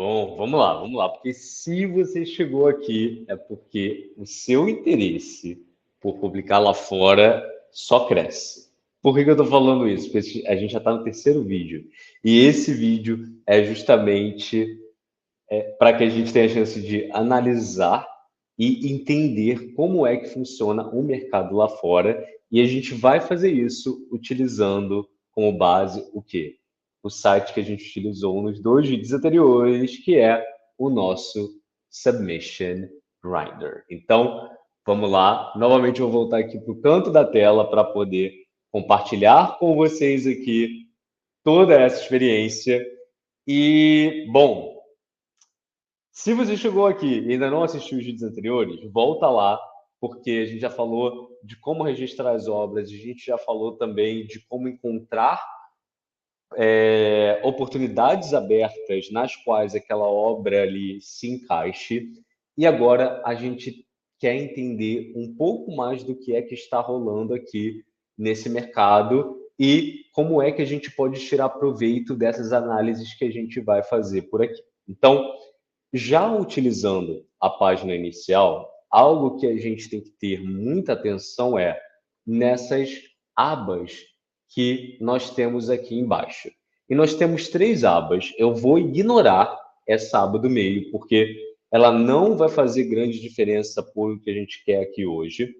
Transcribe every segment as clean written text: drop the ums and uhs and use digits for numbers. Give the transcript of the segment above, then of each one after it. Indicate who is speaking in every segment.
Speaker 1: Bom, vamos lá, porque se você chegou aqui é porque o seu interesse por publicar lá fora só cresce. Por que que eu estou falando isso? Porque a gente já está no terceiro vídeo. E esse vídeo é justamente para que a gente tenha a chance de analisar e entender como é que funciona o mercado lá fora. E a gente vai fazer isso utilizando como base o quê? O site que a gente utilizou nos dois vídeos anteriores, que é o nosso Submission Grinder. Então, vamos lá. Novamente, eu vou voltar aqui para o canto da tela para poder compartilhar com vocês aqui toda essa experiência. E, bom, se você chegou aqui e ainda não assistiu os vídeos anteriores, volta lá, porque a gente já falou de como registrar as obras, a gente já falou também de como encontrar oportunidades abertas nas quais aquela obra ali se encaixe. E agora a gente quer entender um pouco mais do que é que está rolando aqui nesse mercado e como é que a gente pode tirar proveito dessas análises que a gente vai fazer por aqui. Então, já utilizando a página inicial, algo que a gente tem que ter muita atenção é nessas abas que nós temos aqui embaixo. E nós temos três abas. Eu vou ignorar essa aba do meio, porque ela não vai fazer grande diferença por o que a gente quer aqui hoje.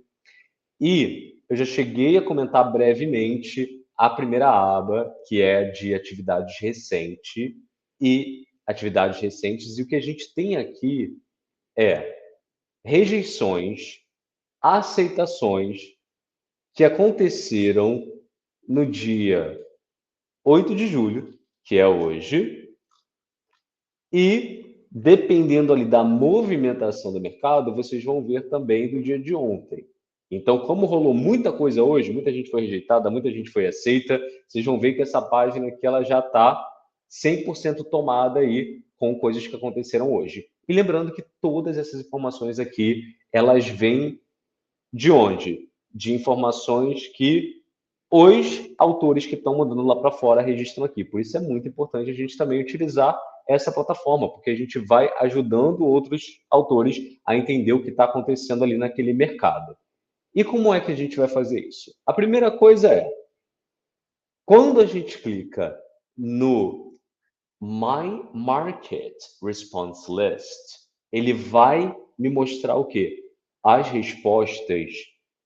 Speaker 1: E eu já cheguei a comentar brevemente a primeira aba, que é de atividades recentes e atividades recentes. E o que a gente tem aqui é rejeições, aceitações que aconteceram no dia 8 de julho, que é hoje, e dependendo ali da movimentação do mercado, vocês vão ver também do dia de ontem. Então, como rolou muita coisa hoje, muita gente foi rejeitada, muita gente foi aceita, vocês vão ver que essa página aqui ela já está 100% tomada aí com coisas que aconteceram hoje. E lembrando que todas essas informações aqui, elas vêm de onde? De informações que os autores que estão mandando lá para fora registram aqui. Por isso é muito importante a gente também utilizar essa plataforma, porque a gente vai ajudando outros autores a entender o que está acontecendo ali naquele mercado. E como é que a gente vai fazer isso? A primeira coisa é, quando a gente clica no My Market Response List, ele vai me mostrar o quê? As respostas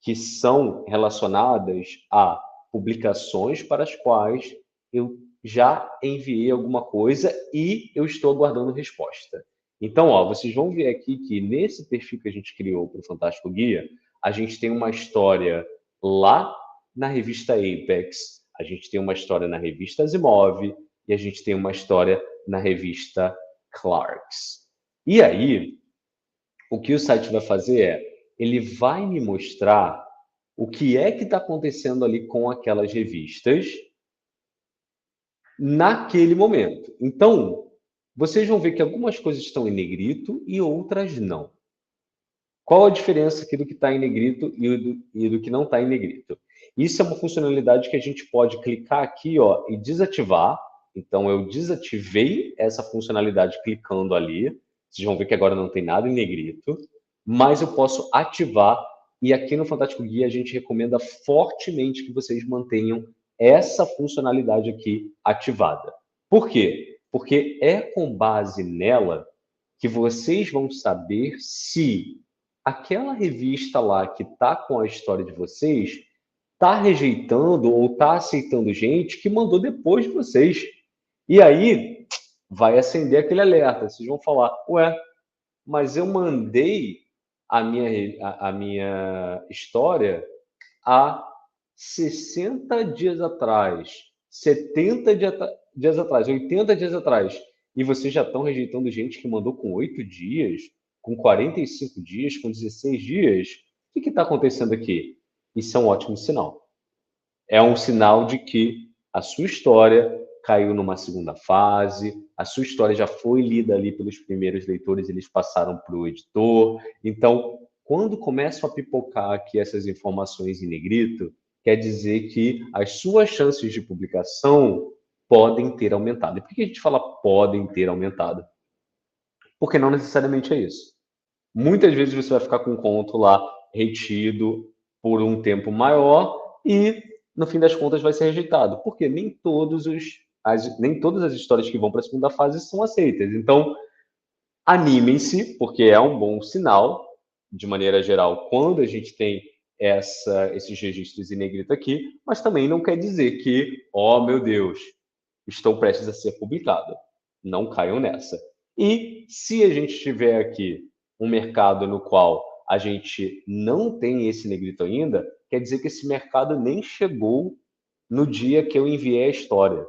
Speaker 1: que são relacionadas a publicações para as quais eu já enviei alguma coisa e eu estou aguardando resposta. Então, ó, vocês vão ver aqui que nesse perfil que a gente criou para o Fantástico Guia, a gente tem uma história lá na revista Apex, a gente tem uma história na revista Asimov, e a gente tem uma história na revista Clarks. E aí, o que o site vai fazer é, ele vai me mostrar o que é que está acontecendo ali com aquelas revistas naquele momento. Então, vocês vão ver que algumas coisas estão em negrito e outras não. Qual a diferença aqui do que está em negrito e do que não está em negrito? Isso é uma funcionalidade que a gente pode clicar aqui, ó, e desativar. Então, eu desativei essa funcionalidade clicando ali. Vocês vão ver que agora não tem nada em negrito. Mas eu posso ativar. E aqui no Fantástico Guia, a gente recomenda fortemente que vocês mantenham essa funcionalidade aqui ativada. Por quê? Porque é com base nela que vocês vão saber se aquela revista lá que está com a história de vocês está rejeitando ou está aceitando gente que mandou depois de vocês. E aí vai acender aquele alerta. Vocês vão falar, ué, mas eu mandei a minha história há 60 dias atrás, 70 dias atrás, 80 dias atrás, e vocês já estão rejeitando gente que mandou com 8 dias, com 45 dias, com 16 dias. O que está acontecendo aqui? Isso é um ótimo sinal. É um sinal de que a sua história caiu numa segunda fase, a sua história já foi lida ali pelos primeiros leitores, eles passaram para o editor. Então, quando começam a pipocar aqui essas informações em negrito, quer dizer que as suas chances de publicação podem ter aumentado. E por que a gente fala podem ter aumentado? porque não necessariamente é isso. Muitas vezes você vai ficar com um conto lá retido por um tempo maior e, no fim das contas, vai ser rejeitado, porque nem todas as histórias que vão para a segunda fase são aceitas. Então, animem-se, porque é um bom sinal, de maneira geral, quando a gente tem esses registros em negrito aqui, mas também não quer dizer que, oh meu Deus, estou prestes a ser publicado. Não caiam nessa. E se a gente tiver aqui um mercado no qual a gente não tem esse negrito ainda, quer dizer que esse mercado nem chegou no dia que eu enviei a história.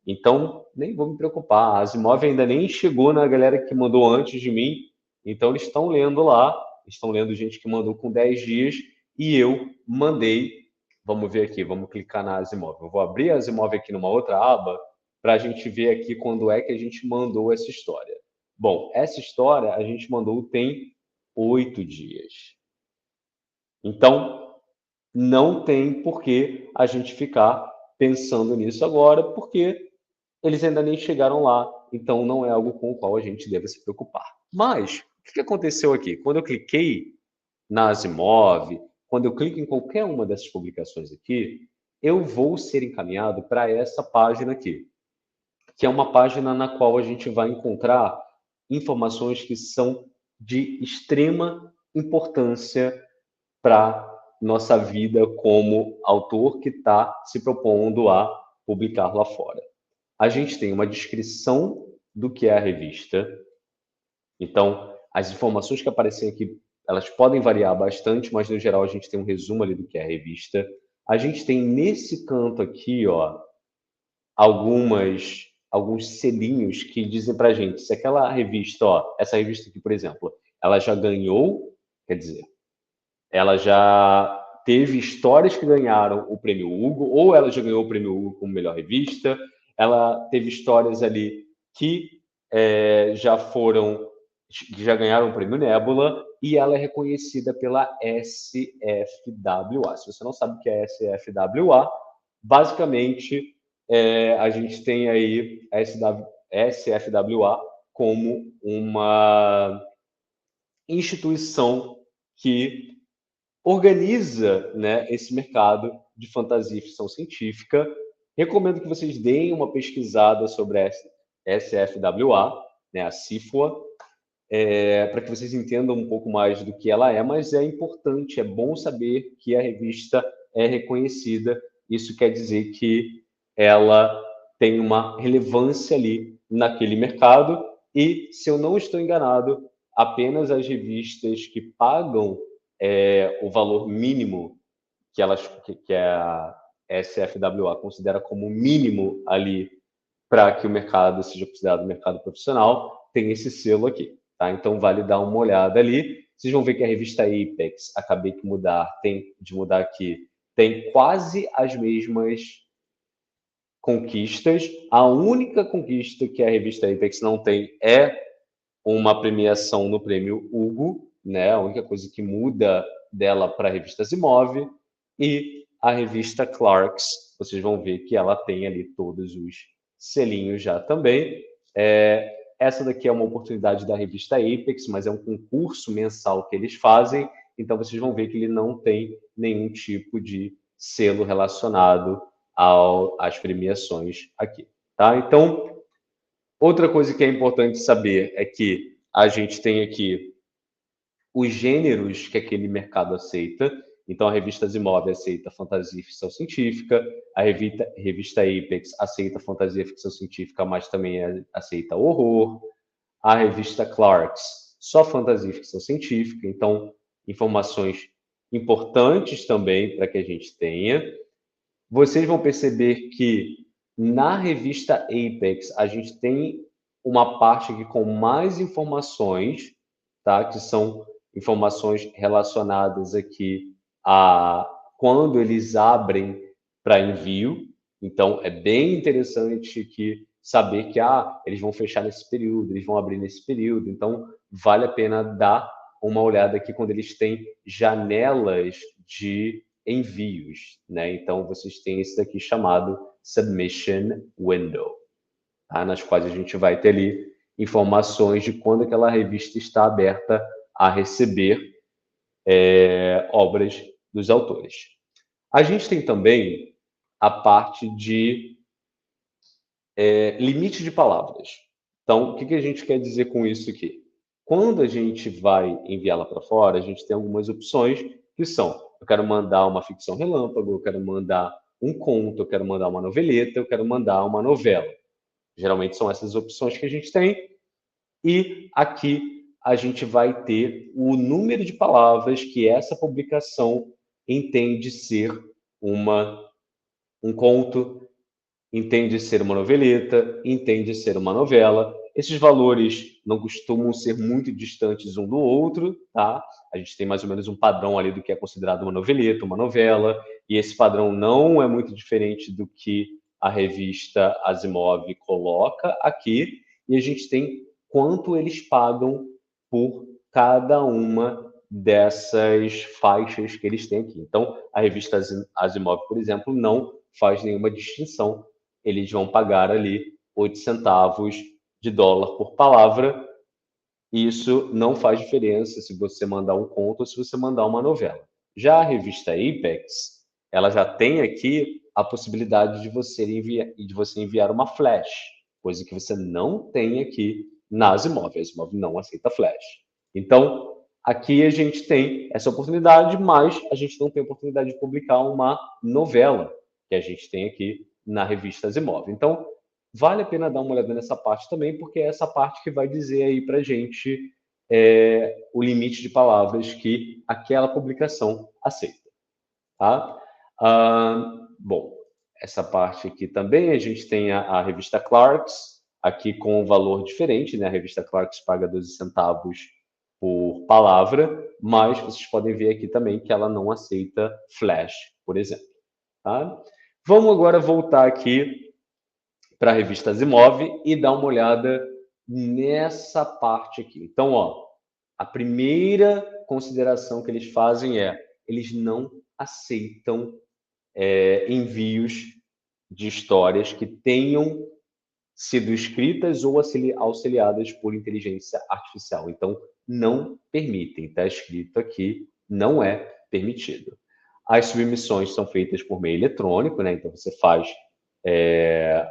Speaker 1: Então, nem vou me preocupar. A Asimov ainda nem chegou na galera que mandou antes de mim. Então, eles estão lendo lá. Estão lendo gente que mandou com 10 dias. E eu mandei. Vamos ver aqui. Vamos clicar na Asimov. Eu vou abrir a Asimov aqui numa outra aba para a gente ver aqui quando é que a gente mandou essa história. Bom, essa história a gente mandou tem 8 dias. Então, não tem por que a gente ficar pensando nisso agora, porque eles ainda nem chegaram lá, então não é algo com o qual a gente deve se preocupar. Mas, o que aconteceu aqui? Quando eu cliquei na Asimov, quando eu clico em qualquer uma dessas publicações aqui, eu vou ser encaminhado para essa página aqui, que é uma página na qual a gente vai encontrar informações que são de extrema importância para nossa vida como autor que está se propondo a publicar lá fora. A gente tem uma descrição do que é a revista. Então, as informações que aparecem aqui, elas podem variar bastante, mas no geral a gente tem um resumo ali do que é a revista. A gente tem nesse canto aqui, ó, alguns selinhos que dizem para a gente se aquela revista, ó, essa revista aqui, por exemplo, ela já ganhou, quer dizer, ela já teve histórias que ganharam o prêmio Hugo, ou ela já ganhou o prêmio Hugo como melhor revista, ela teve histórias ali que já ganharam o prêmio Nebula, e ela é reconhecida pela SFWA. Se você não sabe o que é SFWA, basicamente a gente tem aí a SFWA como uma instituição que organiza, né, esse mercado de fantasia e ficção científica. Recomendo que vocês deem uma pesquisada sobre a SFWA, né, a CIFWA, para que vocês entendam um pouco mais do que ela é, mas é importante, é bom saber que a revista é reconhecida. Isso quer dizer que ela tem uma relevância ali naquele mercado, e, se eu não estou enganado, apenas as revistas que pagam o valor mínimo que a SFWA considera como mínimo ali para que o mercado seja considerado um mercado profissional, tem esse selo aqui, tá? Então vale dar uma olhada ali. Vocês vão ver que a revista Apex, acabei de mudar aqui, tem quase as mesmas conquistas. A única conquista que a revista Apex não tem é uma premiação no prêmio Hugo, né? A única coisa que muda dela para a revista Asimov. E a revista Clarks, vocês vão ver que ela tem ali todos os selinhos já também. Essa daqui é uma oportunidade da revista Apex, mas é um concurso mensal que eles fazem, então vocês vão ver que ele não tem nenhum tipo de selo relacionado às premiações aqui, tá? Então, outra coisa que é importante saber é que a gente tem aqui os gêneros que aquele mercado aceita. Então, a revista Asimov aceita fantasia e ficção científica, a revista Apex aceita fantasia e ficção científica, mas também aceita horror, a revista Clarks só fantasia e ficção científica. Então, informações importantes também para que a gente tenha. Vocês vão perceber que na revista Apex a gente tem uma parte aqui com mais informações, tá? Que são informações relacionadas aqui a quando eles abrem para envio. Então é bem interessante que saber que eles vão fechar nesse período, eles vão abrir nesse período. Então vale a pena dar uma olhada aqui quando eles têm janelas de envios, né? Então vocês têm esse daqui chamado Submission Window, tá? Nas quais a gente vai ter ali informações de quando aquela revista está aberta a receber obras dos autores. A gente tem também a parte de limite de palavras. Então, o que a gente quer dizer com isso aqui? Quando a gente vai enviá-la para fora, a gente tem algumas opções que são: eu quero mandar uma ficção relâmpago, eu quero mandar um conto, eu quero mandar uma noveleta, eu quero mandar uma novela. Geralmente são essas opções que a gente tem. E aqui a gente vai ter o número de palavras que essa publicação entende ser um conto, entende ser uma noveleta, entende ser uma novela. Esses valores não costumam ser muito distantes um do outro, tá? A gente tem mais ou menos um padrão ali do que é considerado uma noveleta, uma novela, e esse padrão não é muito diferente do que a revista Asimov coloca aqui, e a gente tem quanto eles pagam por cada uma dessas faixas que eles têm aqui. Então, a revista Asimov, por exemplo, não faz nenhuma distinção. Eles vão pagar ali 8 centavos de dólar por palavra. Isso não faz diferença se você mandar um conto ou se você mandar uma novela. Já a revista Apex, ela já tem aqui a possibilidade de você enviar uma flash, coisa que você não tem aqui na Asimov. A Asimov não aceita flash. Então, aqui a gente tem essa oportunidade, mas a gente não tem a oportunidade de publicar uma novela, que a gente tem aqui na revista Asimov. Então, vale a pena dar uma olhada nessa parte também, porque é essa parte que vai dizer aí para a gente o limite de palavras que aquela publicação aceita. Tá? Bom, essa parte aqui também a gente tem a revista Clarks, aqui com um valor diferente, né? A revista Clarks paga 12 centavos por palavra, mas vocês podem ver aqui também que ela não aceita flash, por exemplo. Tá? Vamos agora voltar aqui para a revista Asimov e dar uma olhada nessa parte aqui. Então, ó, a primeira consideração que eles fazem eles não aceitam envios de histórias que tenham sido escritas ou auxiliadas por inteligência artificial. Então, não permitem. Está escrito aqui, não é permitido. As submissões são feitas por meio eletrônico, né? Então, você faz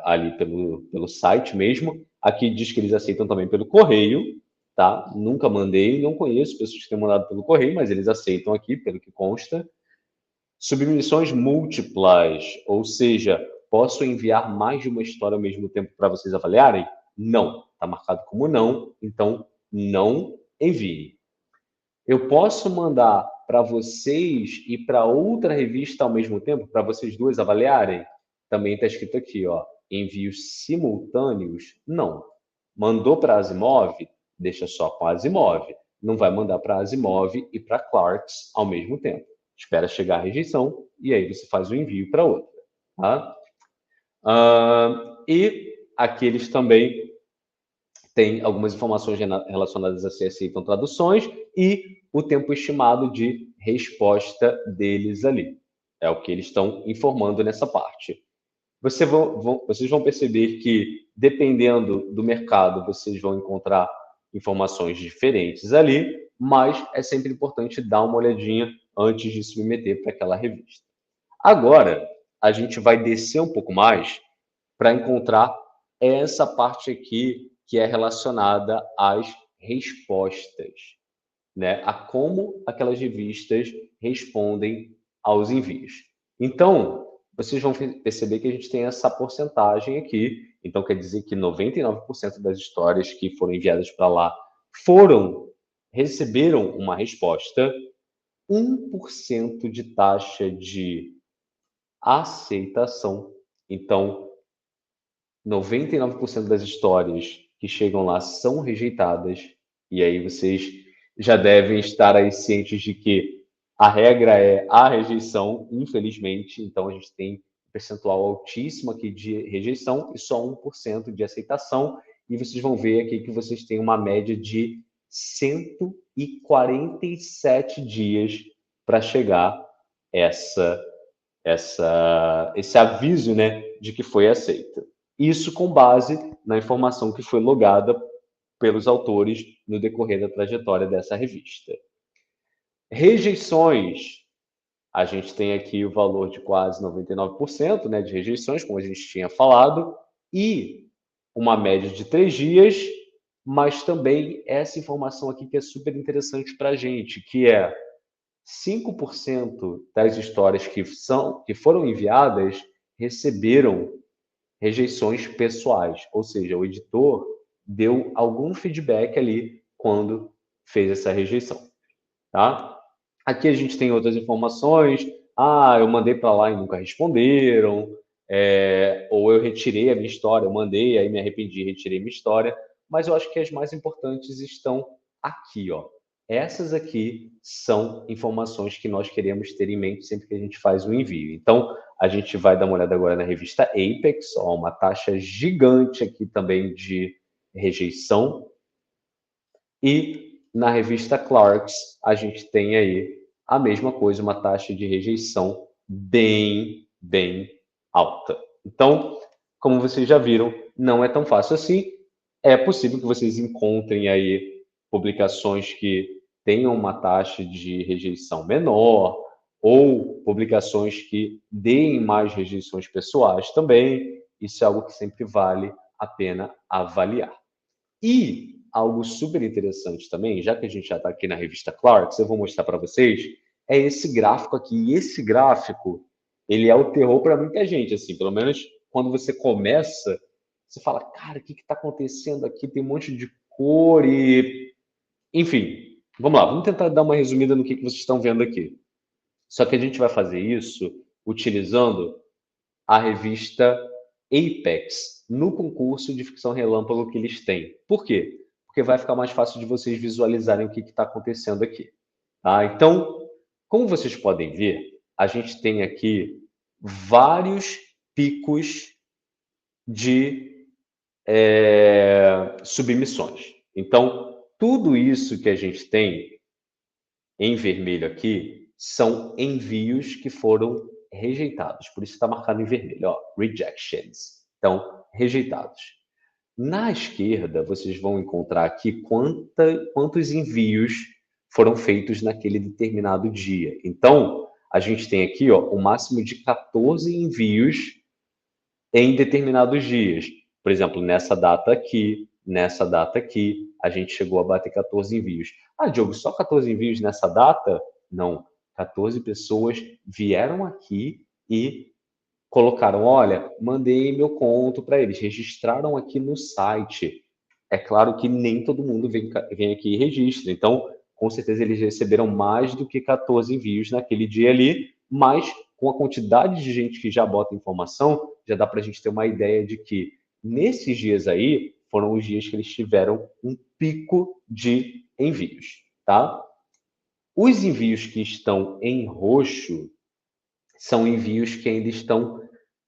Speaker 1: ali pelo site mesmo. Aqui diz que eles aceitam também pelo correio, tá? Nunca mandei, não conheço pessoas que têm mandado pelo correio, mas eles aceitam aqui, pelo que consta. Submissões múltiplas, ou seja, posso enviar mais de uma história ao mesmo tempo para vocês avaliarem? Não, está marcado como não, então não envie. Eu posso mandar para vocês e para outra revista ao mesmo tempo, para vocês duas avaliarem? Também está escrito aqui, ó, envios simultâneos? Não. Mandou para Asimov? Deixa só com a Asimov. Não vai mandar para Asimov e para Clarks ao mesmo tempo. Espera chegar a rejeição e aí você faz o envio para outra. Tá? E aqui eles também têm algumas informações relacionadas a se aceitam traduções e o tempo estimado de resposta deles ali. É o que eles estão informando nessa parte. Vocês vão perceber que, dependendo do mercado, vocês vão encontrar informações diferentes ali, mas é sempre importante dar uma olhadinha antes de submeter para aquela revista. Agora, a gente vai descer um pouco mais para encontrar essa parte aqui que é relacionada às respostas, né? A como aquelas revistas respondem aos envios. Então, vocês vão perceber que a gente tem essa porcentagem aqui. Então, quer dizer que 99% das histórias que foram enviadas para lá receberam uma resposta, 1% de taxa de aceitação. Então, 99% das histórias que chegam lá são rejeitadas. E aí vocês já devem estar aí cientes de que a regra é a rejeição, infelizmente. Então, a gente tem um percentual altíssimo aqui de rejeição e só 1% de aceitação. E vocês vão ver aqui que vocês têm uma média de 147 dias para chegar esse aviso, né, de que foi aceita. Isso com base na informação que foi logada pelos autores no decorrer da trajetória dessa revista. Rejeições. A gente tem aqui o valor de quase 99%, né, de rejeições, como a gente tinha falado, e uma média de 3 dias, mas também essa informação aqui que é super interessante para a gente, que é 5% das histórias que foram enviadas receberam rejeições pessoais, ou seja, o editor deu algum feedback ali quando fez essa rejeição, tá? Aqui a gente tem outras informações. Ah, eu mandei para lá e nunca responderam. Ou eu retirei a minha história, eu mandei, aí me arrependi, retirei minha história. Mas eu acho que as mais importantes estão aqui, ó. Essas aqui são informações que nós queremos ter em mente sempre que a gente faz o envio. Então, a gente vai dar uma olhada agora na revista Apex, ó, uma taxa gigante aqui também de rejeição. E na revista Clarks, a gente tem aí a mesma coisa, uma taxa de rejeição bem alta. Então, como vocês já viram, não é tão fácil assim. É possível que vocês encontrem aí publicações que tenham uma taxa de rejeição menor, ou publicações que deem mais rejeições pessoais também. Isso é algo que sempre vale a pena avaliar. E algo super interessante também, já que a gente já está aqui na revista Clarks, eu vou mostrar para vocês, é esse gráfico aqui. E esse gráfico, ele é o terror para muita gente, assim, pelo menos quando você começa, você fala, cara, o que está acontecendo aqui? Tem um monte de cor e... Enfim, vamos lá, vamos tentar dar uma resumida no que vocês estão vendo aqui. Só que a gente vai fazer isso utilizando a revista Apex no concurso de ficção relâmpago que eles têm. Por quê? Porque vai ficar mais fácil de vocês visualizarem o que está acontecendo aqui. Tá? Então, como vocês podem ver, a gente tem aqui vários picos de submissões. Então, tudo isso que a gente tem em vermelho aqui são envios que foram rejeitados. Por isso está marcado em vermelho, ó, rejections. Então, rejeitados. Na esquerda, vocês vão encontrar aqui quantos envios foram feitos naquele determinado dia. Então, a gente tem aqui, ó, o máximo de 14 envios em determinados dias. Por exemplo, nessa data aqui, a gente chegou a bater 14 envios. Ah, Diogo, só 14 envios nessa data? Não. 14 pessoas vieram aqui e colocaram, olha, mandei meu conto para eles, registraram aqui no site. É claro que nem todo mundo vem aqui e registra, então, com certeza eles receberam mais do que 14 envios naquele dia ali, mas com a quantidade de gente que já bota informação, já dá para a gente ter uma ideia de que nesses dias aí foram os dias que eles tiveram um pico de envios, tá? Os envios que estão em roxo são envios que ainda estão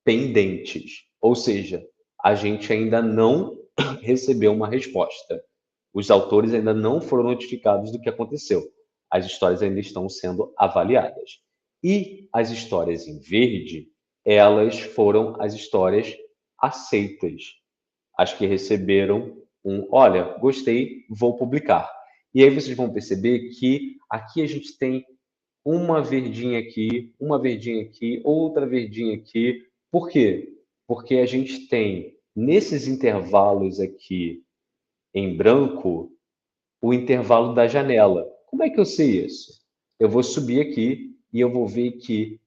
Speaker 1: pendentes, ou seja, a gente ainda não recebeu uma resposta. Os autores ainda não foram notificados do que aconteceu. As histórias ainda estão sendo avaliadas. E as histórias em verde, elas foram as histórias aceitas, as que receberam olha, gostei, vou publicar. E aí vocês vão perceber que aqui a gente tem uma verdinha aqui, outra verdinha aqui. Por quê? Porque a gente tem, nesses intervalos aqui em branco, o intervalo da janela. Como é que eu sei isso? Eu vou subir aqui e eu vou ver que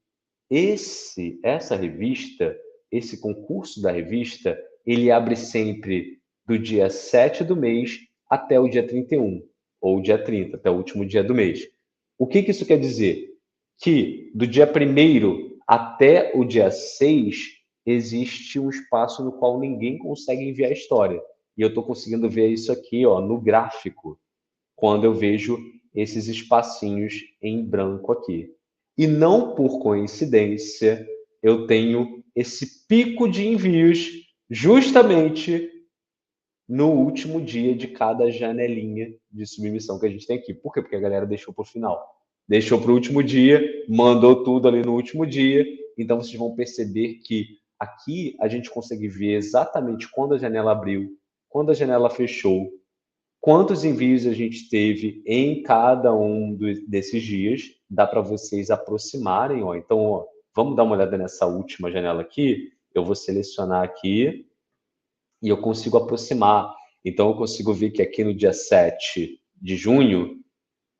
Speaker 1: essa revista, esse concurso da revista, ele abre sempre do dia 7 do mês até o dia 31, ou dia 30, até o último dia do mês. O que isso quer dizer? Que do dia 1º até o dia 6 existe um espaço no qual ninguém consegue enviar a história. E eu estou conseguindo ver isso aqui, ó, no gráfico, quando eu vejo esses espacinhos em branco aqui. E não por coincidência, eu tenho esse pico de envios justamente no último dia de cada janelinha de submissão que a gente tem aqui. Por quê? Porque a galera deixou para o final. Deixou para o último dia, mandou tudo ali no último dia. Então, vocês vão perceber que aqui a gente consegue ver exatamente quando a janela abriu, quando a janela fechou, quantos envios a gente teve em cada um desses dias. Dá para vocês aproximarem, ó. Então, ó, vamos dar uma olhada nessa última janela aqui. Eu vou selecionar aqui e eu consigo aproximar. Então, eu consigo ver que aqui no dia 7 de junho,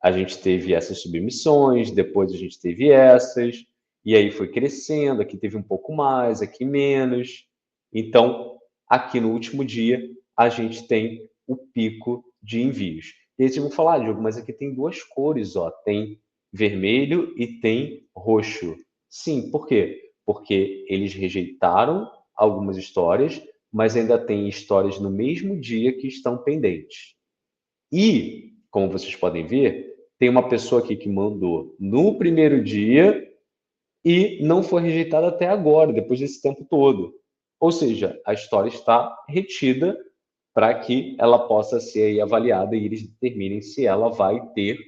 Speaker 1: a gente teve essas submissões, depois a gente teve essas, e aí foi crescendo, aqui teve um pouco mais, aqui menos. Então, aqui no último dia, a gente tem o pico de envios. E aí vocês vão falar, Diogo, mas aqui tem duas cores, ó, tem vermelho e tem roxo. Sim, por quê? Porque eles rejeitaram algumas histórias, mas ainda tem histórias no mesmo dia que estão pendentes. E, como vocês podem ver, tem uma pessoa aqui que mandou no primeiro dia e não foi rejeitada até agora, depois desse tempo todo. Ou seja, a história está retida para que ela possa ser aí avaliada e eles determinem se ela vai ter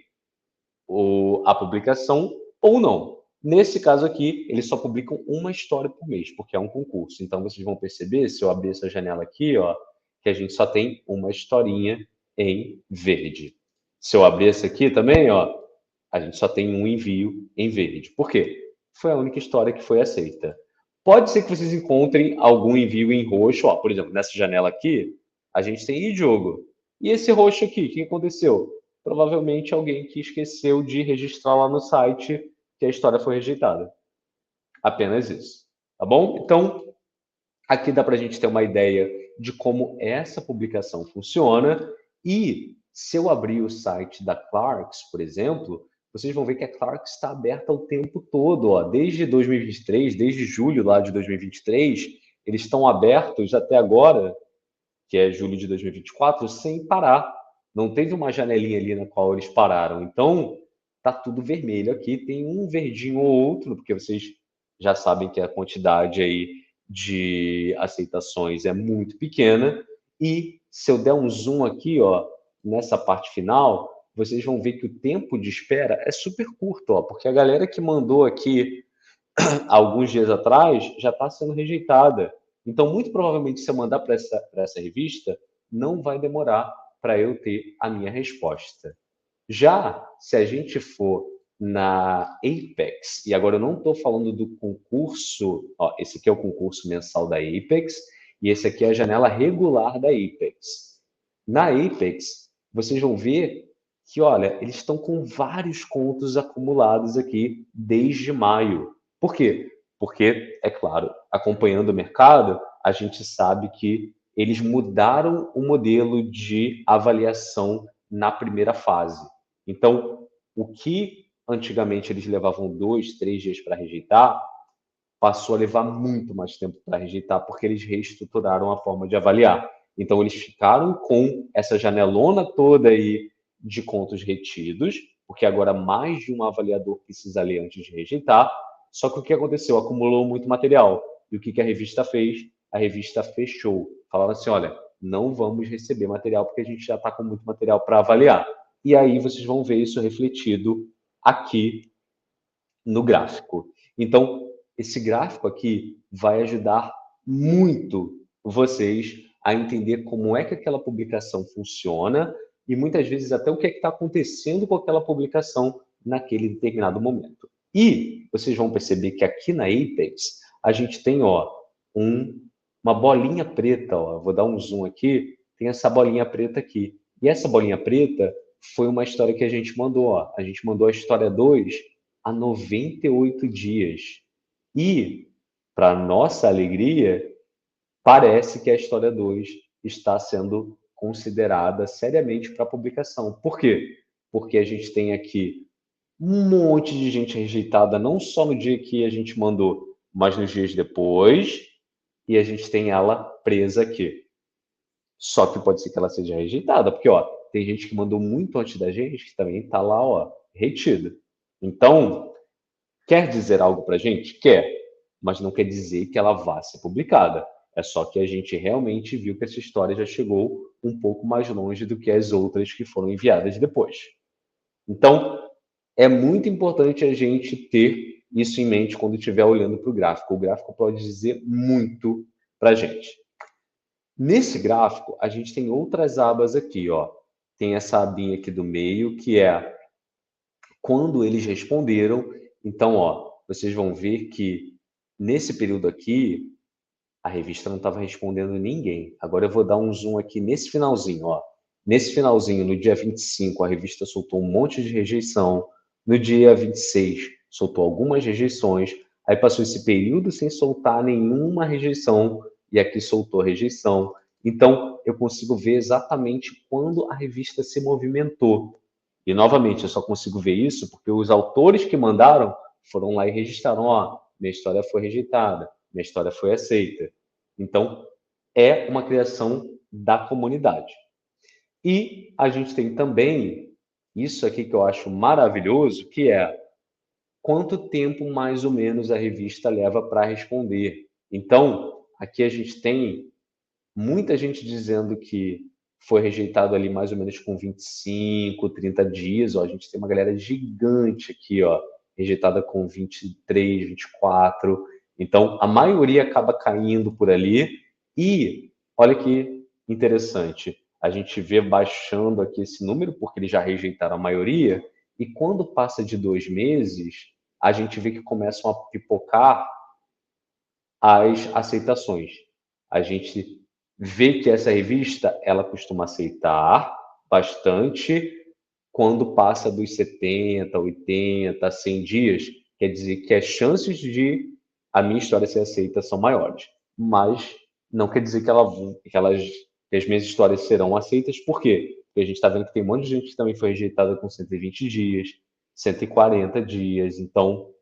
Speaker 1: a publicação ou não. Nesse caso aqui, eles só publicam uma história por mês, porque é um concurso. Então, vocês vão perceber, se eu abrir essa janela aqui, ó, que a gente só tem uma historinha em verde. Se eu abrir essa aqui também, ó, a gente só tem um envio em verde. Por quê? Foi a única história que foi aceita. Pode ser que vocês encontrem algum envio em roxo. Ó, por exemplo, nessa janela aqui, a gente tem Diogo. E esse roxo aqui, o que aconteceu? Provavelmente alguém que esqueceu de registrar lá no site que a história foi rejeitada. Apenas isso. Tá bom? Então, aqui dá para a gente ter uma ideia de como essa publicação funciona. E se eu abrir o site da Clarks, por exemplo, vocês vão ver que a Clarks está aberta o tempo todo, ó, desde 2023, desde julho lá de 2023, eles estão abertos até agora, que é julho de 2024, sem parar. Não teve uma janelinha ali na qual eles pararam. Então, tá tudo vermelho aqui. Tem um verdinho ou outro, porque vocês já sabem que a quantidade aí de aceitações é muito pequena. E se eu der um zoom aqui, ó, nessa parte final, vocês vão ver que o tempo de espera é super curto, ó, porque a galera que mandou aqui alguns dias atrás já está sendo rejeitada. Então, muito provavelmente, se eu mandar para essa revista, não vai demorar para eu ter a minha resposta. Já se a gente for na Apex, e agora eu não estou falando do concurso, ó, esse aqui é o concurso mensal da Apex, e esse aqui é a janela regular da Apex. Na Apex, vocês vão ver que, olha, eles estão com vários contos acumulados aqui desde maio. Por quê? Porque, é claro, acompanhando o mercado, a gente sabe que eles mudaram o modelo de avaliação na primeira fase. Então, o que antigamente eles levavam 2, 3 dias para rejeitar, passou a levar muito mais tempo para rejeitar, porque eles reestruturaram a forma de avaliar. Então, eles ficaram com essa janelona toda aí de contos retidos, porque agora mais de um avaliador precisa ler antes de rejeitar. Só que o que aconteceu? Acumulou muito material. E o que a revista fez? A revista fechou. Falaram assim, olha, não vamos receber material porque a gente já está com muito material para avaliar. E aí vocês vão ver isso refletido aqui no gráfico. Então, esse gráfico aqui vai ajudar muito vocês a entender como é que aquela publicação funciona e muitas vezes até o que é que está acontecendo com aquela publicação naquele determinado momento. E vocês vão perceber que aqui na Apex a gente tem, ó, uma bolinha preta, ó. Vou dar um zoom aqui, tem essa bolinha preta aqui. E essa bolinha preta foi uma história que a gente mandou, ó. A gente mandou a história 2 a 98 dias. E, para nossa alegria, parece que a história 2 está sendo considerada seriamente para publicação. Por quê? Porque a gente tem aqui um monte de gente rejeitada, não só no dia que a gente mandou, mas nos dias depois, e a gente tem ela presa aqui. Só que pode ser que ela seja rejeitada, porque ó, tem gente que mandou muito antes da gente que também está lá, ó, retida. Então, quer dizer algo para a gente? Quer, mas não quer dizer que ela vá ser publicada. É só que a gente realmente viu que essa história já chegou um pouco mais longe do que as outras que foram enviadas depois. Então, é muito importante a gente ter isso em mente quando estiver olhando para o gráfico. O gráfico pode dizer muito para a gente. Nesse gráfico, a gente tem outras abas aqui, ó. tem essa abinha aqui do meio, que é quando eles responderam. Então, ó, vocês vão ver que nesse período aqui, a revista não estava respondendo ninguém. Agora eu vou dar um zoom aqui nesse finalzinho, ó. Nesse finalzinho, no dia 25, a revista soltou um monte de rejeição. No dia 26, soltou algumas rejeições. Aí passou esse período sem soltar nenhuma rejeição. E aqui soltou rejeição. Então, eu consigo ver exatamente quando a revista se movimentou. E, novamente, eu só consigo ver isso porque os autores que mandaram foram lá e registraram: ó, minha história foi rejeitada, minha história foi aceita. Então, é uma criação da comunidade. E a gente tem também isso aqui que eu acho maravilhoso, que é quanto tempo mais ou menos a revista leva para responder. Então, aqui a gente tem muita gente dizendo que foi rejeitado ali mais ou menos com 25, 30 dias. Ó, a gente tem uma galera gigante aqui, ó, rejeitada com 23, 24. Então, a maioria acaba caindo por ali. E olha que interessante, a gente vê baixando aqui esse número, porque eles já rejeitaram a maioria. E quando passa de 2 meses, a gente vê que começam a pipocar as aceitações. A gente vê que essa revista ela costuma aceitar bastante quando passa dos 70, 80, 100 dias. Quer dizer que as chances de a minha história ser aceita são maiores. Mas não quer dizer que as minhas histórias serão aceitas. Por quê? Porque a gente está vendo que tem um monte de gente que também foi rejeitada com 120 dias, 140 dias. Então,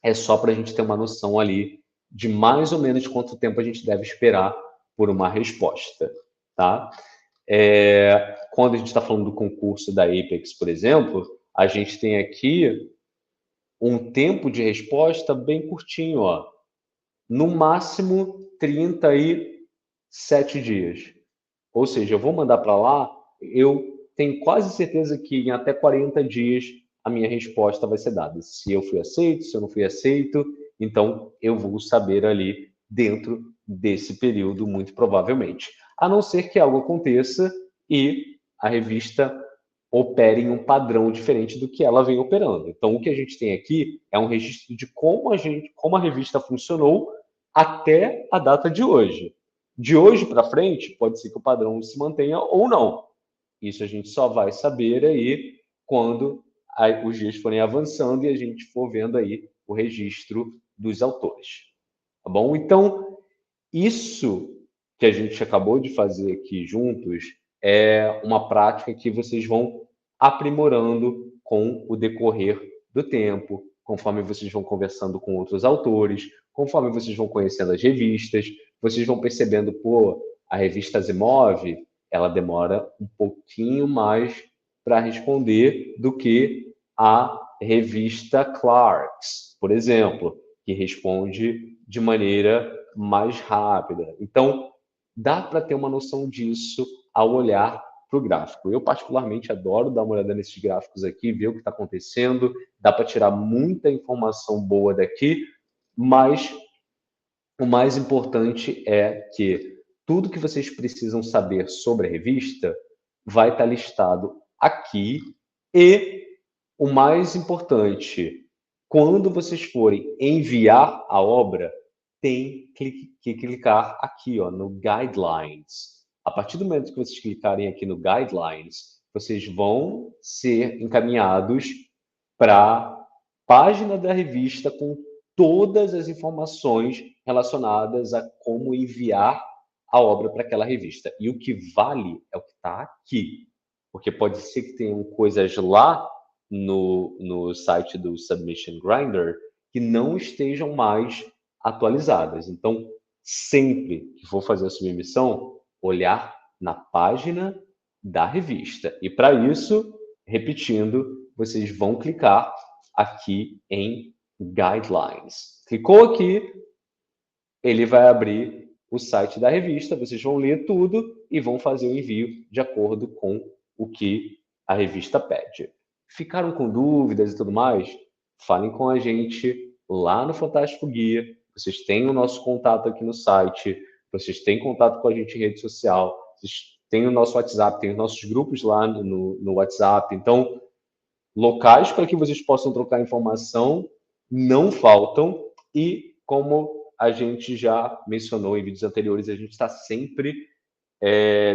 Speaker 1: é só para a gente ter uma noção ali de mais ou menos quanto tempo a gente deve esperar por uma resposta, tá? Quando a gente está falando do concurso da Apex, por exemplo, a gente tem aqui um tempo de resposta bem curtinho, ó. No máximo 37 dias. Ou seja, eu vou mandar para lá, eu tenho quase certeza que em até 40 dias a minha resposta vai ser dada. Se eu fui aceito, se eu não fui aceito, então eu vou saber ali dentro desse período, muito provavelmente. A não ser que algo aconteça e a revista opere em um padrão diferente do que ela vem operando. Então, o que a gente tem aqui é um registro de como a revista funcionou até a data de hoje. De hoje para frente, pode ser que o padrão se mantenha ou não. Isso a gente só vai saber aí quando os dias forem avançando e a gente for vendo aí o registro dos autores. Tá bom? Então, isso que a gente acabou de fazer aqui juntos é uma prática que vocês vão aprimorando com o decorrer do tempo, conforme vocês vão conversando com outros autores, conforme vocês vão conhecendo as revistas, vocês vão percebendo, pô, a revista Asimov, ela demora um pouquinho mais para responder do que a revista Clarks, por exemplo, que responde de maneira mais rápida. Então, dá para ter uma noção disso ao olhar para o gráfico. Eu, particularmente, adoro dar uma olhada nesses gráficos aqui, ver o que está acontecendo. Dá para tirar muita informação boa daqui, mas o mais importante é que tudo que vocês precisam saber sobre a revista vai estar listado aqui. E o mais importante, quando vocês forem enviar a obra, tem que clicar aqui, ó, no Guidelines. A partir do momento que vocês clicarem aqui no Guidelines, vocês vão ser encaminhados para a página da revista com todas as informações relacionadas a como enviar a obra para aquela revista. E o que vale é o que está aqui. Porque pode ser que tenham coisas lá no site do Submission Grinder que não estejam mais atualizadas. Então, sempre que for fazer a submissão, olhar na página da revista. E para isso, repetindo, vocês vão clicar aqui em Guidelines. Clicou aqui, ele vai abrir o site da revista, vocês vão ler tudo e vão fazer o envio de acordo com o que a revista pede. Ficaram com dúvidas e tudo mais? Falem com a gente lá no Fantástico Guia. Vocês têm o nosso contato aqui no site, vocês têm contato com a gente em rede social, vocês tem o nosso WhatsApp, tem os nossos grupos lá no WhatsApp. Então, locais para que vocês possam trocar informação não faltam. E, como a gente já mencionou em vídeos anteriores, a gente está sempre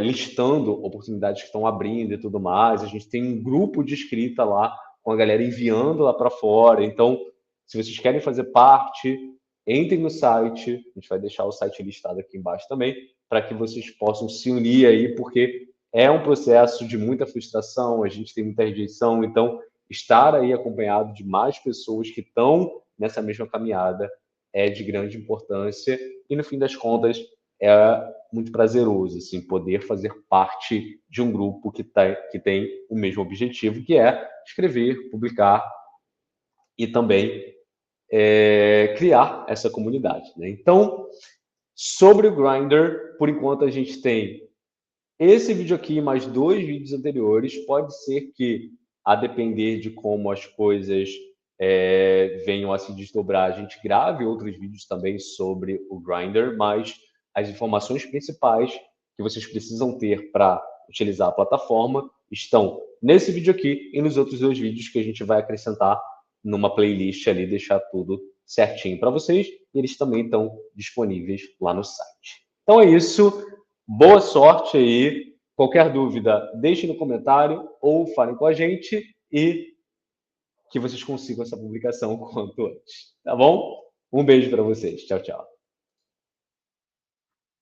Speaker 1: listando oportunidades que estão abrindo e tudo mais. A gente tem um grupo de escrita lá, com a galera enviando lá para fora. Então, se vocês querem fazer parte, entrem no site. A gente vai deixar o site listado aqui embaixo também, para que vocês possam se unir aí, porque é um processo de muita frustração, a gente tem muita rejeição. Então, estar aí acompanhado de mais pessoas que estão nessa mesma caminhada é de grande importância. E, no fim das contas, é muito prazeroso, assim, poder fazer parte de um grupo que tem o mesmo objetivo, que é escrever, publicar e também criar essa comunidade, né? Então, sobre o Grindr, por enquanto a gente tem esse vídeo aqui e mais 2 vídeos anteriores. Pode ser que, a depender de como as coisas venham a se desdobrar, a gente grave outros vídeos também sobre o Grindr, mas as informações principais que vocês precisam ter para utilizar a plataforma estão nesse vídeo aqui e nos outros 2 vídeos que a gente vai acrescentar numa playlist ali, deixar tudo certinho para vocês. E eles também estão disponíveis lá no site. Então é isso. Boa sorte aí. Qualquer dúvida, deixe no comentário ou falem com a gente e que vocês consigam essa publicação o quanto antes. Tá bom? Um beijo para vocês. Tchau, tchau.